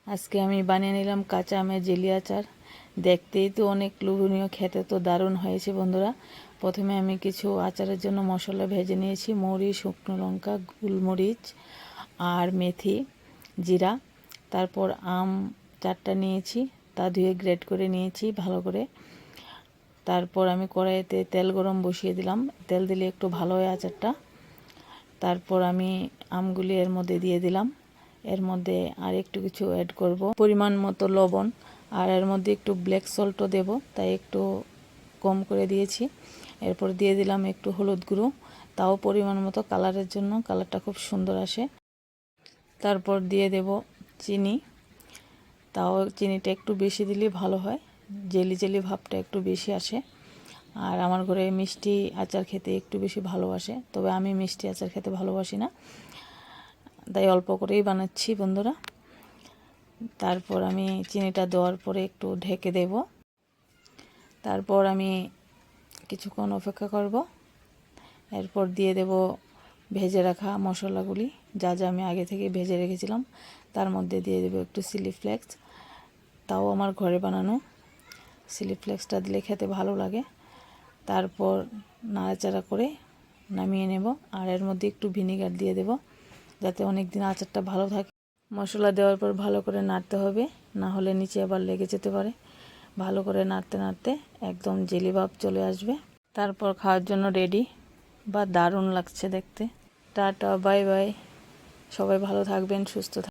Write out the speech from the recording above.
আজকে আমি বানিয়ে নিলাম কাঁচা আমের জেলি আচার। দেখতেই তো অনেক লোভনীয়, খেতে তো দারুণ হয়েছে বন্ধুরা। প্রথমে আমি কিছু আচারের জন্য মশলা ভেজে নিয়েছি। মৌরি, শুকনো লঙ্কা, গোলমরিচ আর মেথি, জিরা। তারপর আম 4টা নিয়েছি, তা ধুয়ে গ্রেট করে নিয়েছি ভালো করে। তারপর আমি কড়াইতে তেল গরম বসিয়ে দিলাম। তেল দিলে একটু ভালো হয় আচারটা। তারপর আমি আমগুলি এর মধ্যে দিয়ে দিলাম। এর মধ্যে আর একটু কিছু অ্যাড করব, পরিমাণ মতো লবণ, আর এর মধ্যে একটু ব্ল্যাক সল্টও দেব, তাই একটু কম করে দিয়েছি। এরপর দিয়ে দিলাম একটু হলুদ গুঁড়ো, তাও পরিমাণ মতো, কালারের জন্য, কালারটা খুব সুন্দর আসে। তারপর দিয়ে দেব চিনি, তাও চিনিটা একটু বেশি দিলে ভালো হয়, জেলি জেলি ভাবটা একটু বেশি আসে। আর আমার ঘরে মিষ্টি আচার খেতে একটু বেশি ভালোবাসে, তবে আমি মিষ্টি আচার খেতে ভালোবাসি না, তাই অল্প করেই বানাচ্ছি বন্ধুরা। তারপর আমি চিনিটা দেওয়ার পরে একটু ঢেকে দেব। তারপর আমি কিছুক্ষণ অপেক্ষা করব। এরপর দিয়ে দেব ভেজে রাখা মশলাগুলি, যা যা আমি আগে থেকে ভেজে রেখেছিলাম। তার মধ্যে দিয়ে দেব একটু চিলি ফ্লেক্স, তাও আমার ঘরে বানানো। চিলি ফ্লেক্সটা দিলে খেতে ভালো লাগে। তারপর নাড়াচাড়া করে নামিয়ে নেব। আর এর মধ্যে একটু ভিনেগার দিয়ে দেব, যাতে অনেক দিন আচারটা ভালো থাকে। মশলা দেওয়ার পর ভালো করে নাড়তে হবে, না হলে নিচে আবার লেগে যেতে পারে। ভালো করে নাড়তে নাড়তে একদম জেলি ভাব চলে আসবে। তারপর খাওয়ার জন্য রেডি। বা দারুণ লাগছে দেখতে। Tata, bye bye. সবাই ভালো থাকবেন, সুস্থ থাকবেন।